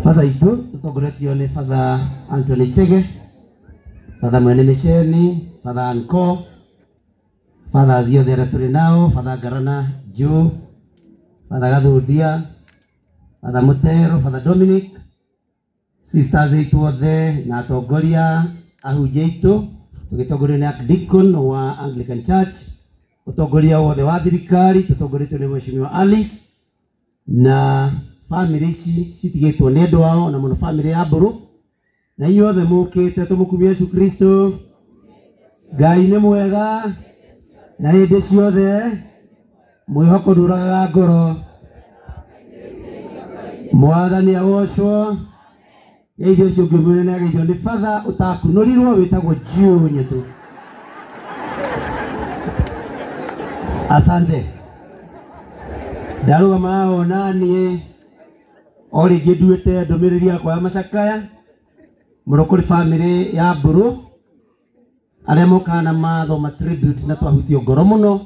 Father itu tutogoretio ni Father Anthony Chege, Father Mwene Misheni, Father Anko, Father Azio de Returinao, Father Garana Ju, Father Gadudia, Father Mutero, Father Dominic, Sisters itu ode na togoria ahujeito, tukitogoria ni Archdeacon wa Anglican Church, tutogoria ode wa thirikari, tutogoretio ni Mheshimiwa Alice na family ici citigetwo nĩ andũ ao na mũno family ya Mburu na inyuothe mũkĩte tũmũkumie Yesu Kristo. Ngai nĩ mwega na hĩndĩ ciothe mwĩhoko ndũragaga ngoro. Mwathani agocwo. Geithio ũcio ũngĩ mũnene ageithio nĩ Father ũtakunũrirwo wĩtagwo Jiũ Nyetũ. Asante. Ndarũgama ona niĩ ori gĩnduĩte ndũmĩrĩri yakwa ya macakaya mũno kũrĩ family ya Mburu arĩa mokaga na matho ma tribute na twahutio ngoro mũno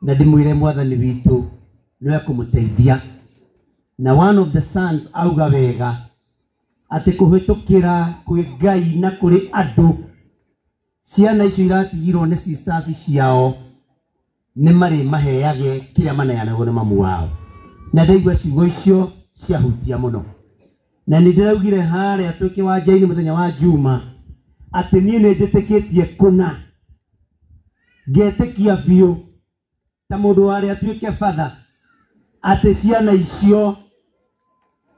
na ndĩmwĩre Mwathani witũ nĩwe kũmũteithia. Na one of the sons auga wega atĩ kũhĩtũkĩra kwĩ Ngai na kũrĩ andũ, ciana icio iratigirwo nĩ sisters ciao nĩ marĩ maheage kĩrĩa maneanagwo nĩ mamu wao. Na ndaigua ciugo icio ciahutia mũno. Na nĩ ndĩraugire harĩa twĩ kĩwanja-inĩ mũthenya wa Juma atĩ niĩ nĩ njĩtĩkĩtie kũna, ngetĩkia biũ ta mũndũ warĩ atuĩke father atĩ ciana icio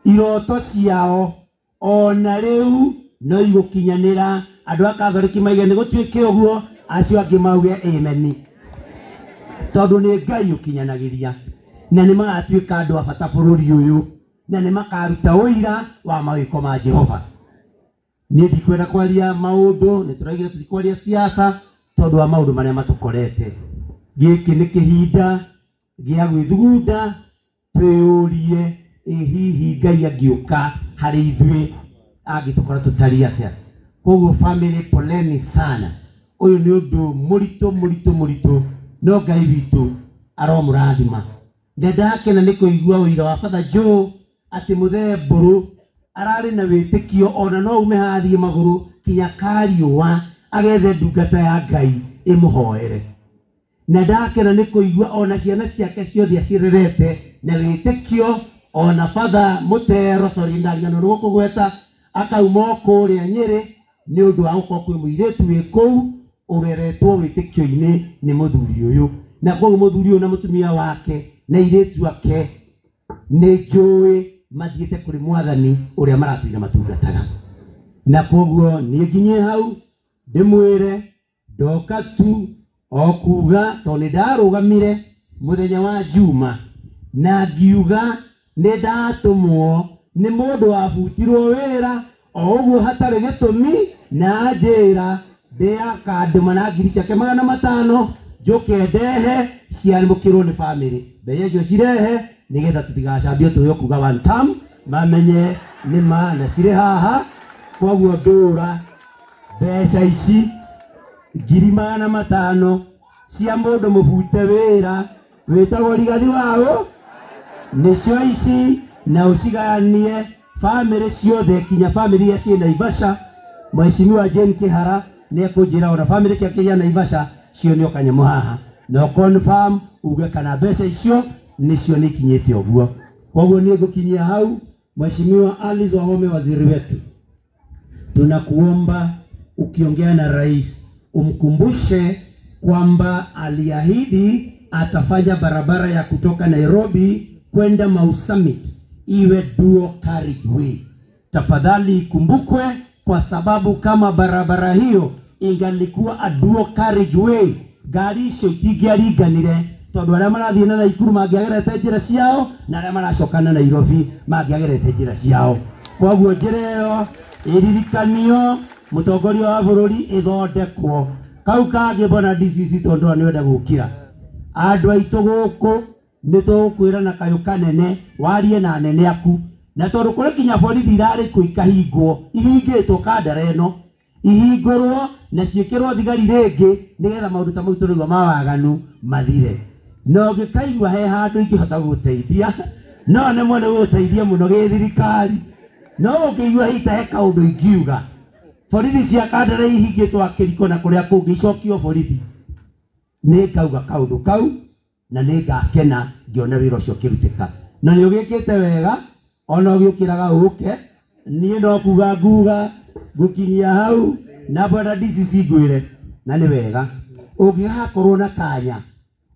iroto ciao ona rĩu no igũkinyanĩra. Andũ a Katholiki maige nĩ gũtuĩke ũguo, acio angĩ mauge amen, tondũ nĩ Ngai ũkinyanagĩria na nĩ magatuĩka andũ a bata bũrũri ũyũ na nĩ makaruta ũira wa mawĩko ma Jehova. Niĩ ndikwenda kwaria maũndũ, nĩ tũraigire tũtikwaria siasa tondũ wa maũndũ marĩa matũkorete. Gĩkĩ nĩ kĩhinda gĩa gwĩthugunda, twĩyũrie ĩ hihi Ngai angĩũka harĩ ithuĩ angĩtũkora tũtariĩ atĩa. Koguo family poleni sana. Ũyũ nĩ ũndũ mũritũ no Ngai witũ aromũrathima. Ndakena nĩ kũigua ũira wa Father Joe atĩ mũthee Mburu ararĩ na wĩtĩkio ona no ume hathiĩ magũrũ kinya Kariũa agethe ndungata ya Ngai ĩmũhoere. Na ndakena nĩ kũigua ona ciana ciake ciothe acirerete na wĩtĩkio. Ona Father Mutero ndariganĩrwo nĩ gũkũgweta akauma kũrĩa Nyĩrĩ nĩ ũndũ wa gũkorwo kwĩ mũirĩtu wĩ kũu ũreretwo wĩtĩkio-inĩ nĩ mũthuri ũyũ. Na koguo mũthuri ũyũ na mũtumia wake na irĩtu ake nĩ njũĩ mathiĩte kũrĩ Mwathani ũrĩa maratuire matungataga. Na koguo niĩ nginye hau ndĩmwĩre ndoka tu o kuga tondũ nĩ ndarũgamire mũthenya wa Juma na ngiuga nĩ ndatũmwo nĩ mũndũ wabutirwo wĩra o ũguo hatarĩ gĩtũmi na njĩra ndĩakandũma na ngiri ciake 500 njoke ndehe ciamũkĩrwo nĩ family. Mbeca icio cirehe nĩgetha tũtigacambie tũhĩo kuga one time mamenye nĩ ma na cirĩ haha. Koguo ndũra mbeca ici 500 cia mũndũ mũbute wĩra wĩtagwo Rigathi wao nĩcio ici, na ũciganie family ciothe kinya family iria ciĩ Naivasha. Mheshimiwa Jane Kihara nĩ ekũnjĩra ona family ciake cia Naivasha cionio kanyamũ haha no confirm uge kana mbeca icio nĩcio nĩ ikinyĩte ũguo. Koguo niĩ ngũkinyia hau. Mheshimiwa Alice Wahome, waziri wetu, tunakuomba ukiongea na rais umkumbushe kwamba aliahidi atafanya barabara ya kutoka Nairobi kwenda Mau Summit iwe dual carriageway. Tafadhali ikumbukwe, kwa sababu kama barabara hiyo ingalikuwa a dual carriageway gari icio itingĩaringanire, tondũ arĩa marathiĩ na Naikuru mangĩagerete njĩra ciao na arĩa maracoka na Nairobi mangĩagerete njĩra ciao. Koguo njĩra ĩyo ĩririkanio, mũtongoria wa bũrũri ĩthondekwo. Kau kangĩ bona DCC tondũ nĩ wenda gũkira andũ aitũ gũkũ nĩ tũkwĩra na kayũ kanene warie na anene aku. Na tondũ kũrĩ kinya borithi irarĩ kũ ikahingwo, ihingĩtwo kandara ĩno ihingũrwo na ciĩkĩrwo thigari rĩngĩ nĩgetha maũndũ ta mau tũrĩgua ma waganu mathire. No ngĩkaigua he handũ ingĩhota gũteithia no nĩ mwene gũteithia mũno gĩthirikari no ũkĩigua hita heka ũndũ ingiuga borithi cia Kandara ihingĩtwo akĩriko na kũrĩa kũngĩcokio borithi nĩ ngauga kaũndũ kau na nĩ ngakena ngĩona wĩra ũcio ũkĩrutĩka na nĩ ũgĩkĩte wega ona ũgĩũkĩraga ũke niĩ no kuga nguga gũkinyia hau na bwana DCC ngwĩre na nĩ wega ũngĩgakorwo na kanya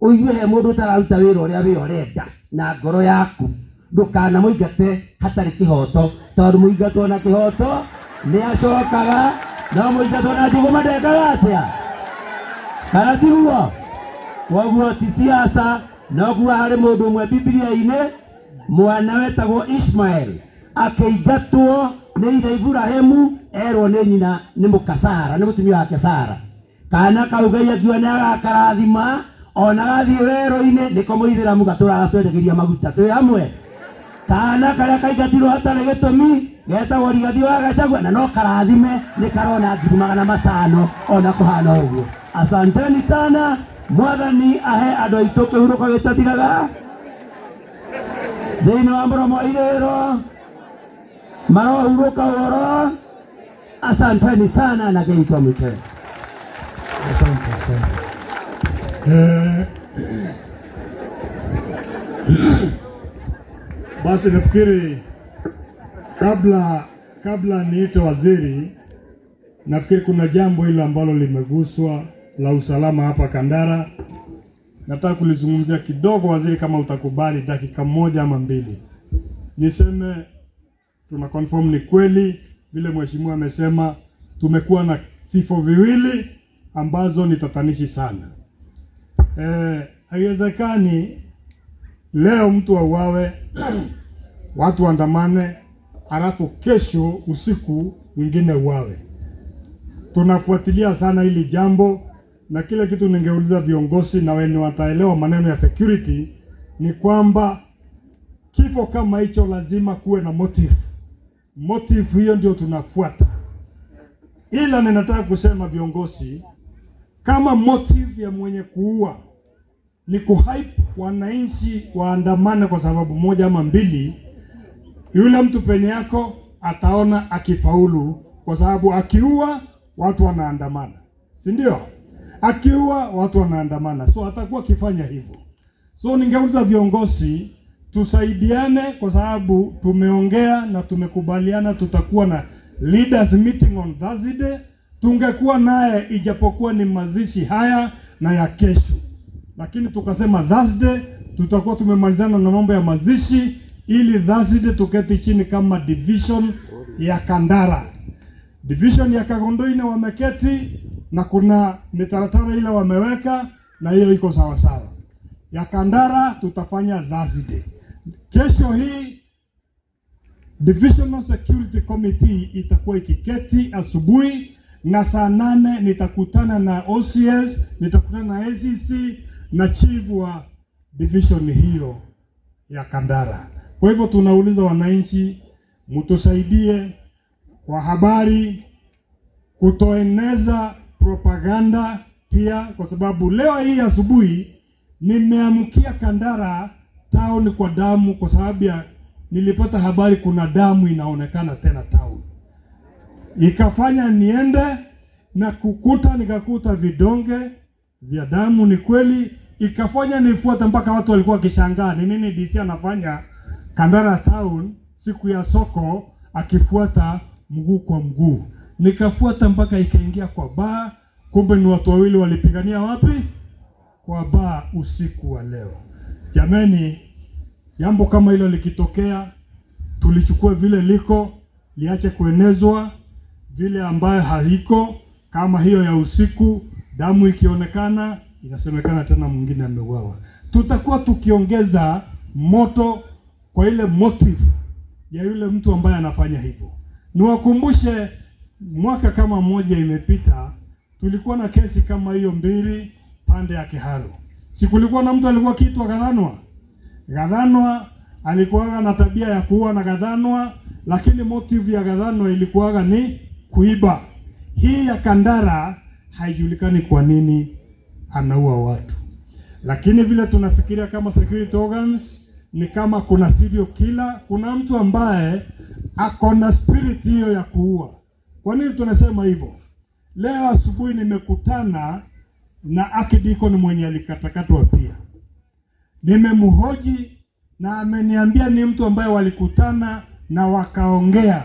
ũigue he mũndũ ũtararuta wĩra ũrĩa we ũrenda na ngoro yaku ndũkana mũingate hatarĩ kĩhoto tondũ mũingatwo na kĩhoto nĩ acokaga no mũingatwo na njũgũma ndendaga atĩa kana ti ũguo koguo ti siasa no kuga harĩ mũndũ ũmwe Biblia-inĩ mwana wetagwo Ishmael akĩingatwo nĩ ithe Ibrahimu erwo nĩ nyina nĩ mũkasara nĩ mũtumia wake Sara kana kau Ngai akiuga nĩ agakarathima ona gathiĩ werũ-inĩ nĩko mũithĩramu gatũraga twendagĩria maguta twĩ hamwe kana karĩa kaingatirwo hatarĩ gĩtũmi getagwo Rigathi wa Gachagua na no karathime nĩ karona 500,000 ona kũhana ũguo. Asanteni sana, Mwathani ahe andũ aitũ kĩhurũko gĩtathiraga thĩinĩ wa mũromo irĩro marohurũka ũhoro. Asanteni sana na Ngai twamwĩke. Asante sana. Basi nafikiri kabla niite waziri, nafikiri kuna jambo hilo ambalo limeguswa la usalama hapa Kandara. Nataka kulizungumzia kidogo waziri, kama utakubali dakika moja ama mbili. Niseme tuna confirm ni kweli vile mheshimiwa amesema, tumekuwa na vifo viwili ambazo ni tatanishi sana. Haiwezekani leo mtu auawe watu waandamane halafu kesho usiku mwingine uawe. Tunafuatilia sana hili jambo, na kile kitu ningeuliza viongozi na wenye wataelewa maneno ya security ni kwamba kifo kama hicho lazima kuwe na motive. Motive hiyo ndio tunafuata. Ila ninataka kusema viongozi, kama motive ya mwenye kuua ni kuhype wananchi waandamane kwa sababu moja ama mbili, yule mtu penye yako ataona akifaulu, kwa sababu akiua watu wanaandamana, si ndio? Akiua watu wanaandamana, so atakuwa akifanya hivyo. So ningeuliza viongozi tusaidiane, kwa sababu tumeongea na tumekubaliana tutakuwa na leaders meeting on Thursday. Tungekuwa naye ijapokuwa ni mazishi haya na ya kesho, lakini tukasema Thursday tutakuwa tumemalizana na mambo ya mazishi, ili Thursday tuketi chini kama division ya Kandara. Division ya Kagondoine wameketi na kuna mitaratara ile wameweka, na hiyo iko sawa sawa. Ya Kandara tutafanya Thursday. Kesho hii Divisional Security Committee itakuwa ikiketi asubuhi, na saa 8 nitakutana na OCS, nitakutana na ACC na chief wa division hiyo ya Kandara. Kwa hivyo tunauliza wananchi mtusaidie kwa habari, kutoeneza propaganda pia, kwa sababu leo hii asubuhi nimeamkia Kandara town kwa damu, kwa sababu ya nilipata habari kuna damu inaonekana tena town. Ikafanya niende na nikakuta vidonge vya damu, ni kweli. Ikafanya nifuata mpaka watu walikuwa kishangaa ni nini DC anafanya Kandara town siku ya soko akifuata mguu kwa mguu. Nikafuata mpaka ikaingia kwa baa, kumbe ni watu wawili walipigania wapi? Kwa baa usiku wa leo. Jameni, jambo kama hilo likitokea tulichukua vile liko, liache kuenezwa vile ambayo haliko. Kama hiyo ya usiku, damu ikionekana inasemekana tena mwingine ameuawa, tutakuwa tukiongeza moto kwa ile motive ya yule mtu ambaye anafanya hivyo. Niwakumbushe, mwaka kama moja imepita tulikuwa na kesi kama hiyo mbili pande ya Kiharu. Sikulikuwa na mtu alikuwa kiitwa Gathanwa. Gathanwa alikuwa na tabia ya kuua na Gathanwa, lakini motive ya Gathanwa ilikuwa ni kuiba. Hii ya Kandara haijulikani kwa nini anaua watu, lakini vile tunafikiria kama security organs ni kama kuna serial killer, kuna mtu ambaye ako na spirit hiyo ya kuua. Kwa nini tunasema hivyo? Leo asubuhi nimekutana na archdeacon mwenye alikatakatwa pia. Nimemhoji na ameniambia ni mtu ambaye walikutana na wakaongea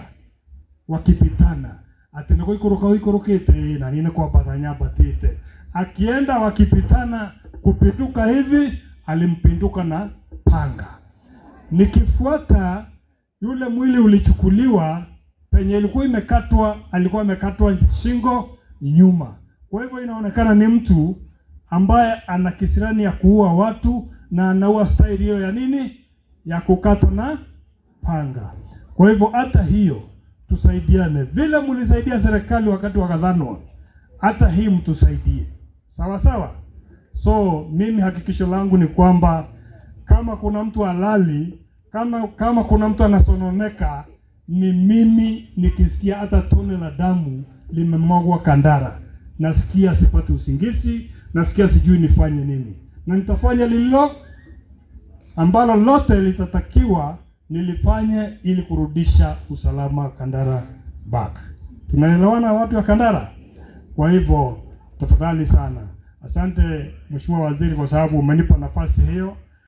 wakipitana. Atenako ikorokete na nina kwa badanya batite. Akienda wakipitana kupinduka hivi, alimpinduka na panga. Nikifuata yule mwili ulichukuliwa penye ilikuwa imekatwa, alikuwa amekatwa shingo nyuma. Kwa hivyo inaonekana ni mtu ambaye ana kisirani ya kuua watu na anaua style hiyo ya nini? Ya kukata na panga. Kwa hivyo hata hiyo tusaidiane. Vile mlisaidia serikali wakati wa Kadhanwa, hata hii mtusaidie. Sawa sawa? So mimi hakikisho langu ni kwamba kama kuna mtu halali, kama kuna mtu anasononeka, ni mimi nikisikia hata tone la damu limemwagwa Kandara, nasikia sipati usingizi, nasikia sijui nifanye nini. Na nitafanya lilo ambalo lote litatakiwa nilifanye ili kurudisha usalama Kandara back. Tunaelewana watu wa Kandara? Kwa hivyo tafadhali sana. Asante Mheshimiwa Waziri kwa sababu umenipa nafasi hiyo.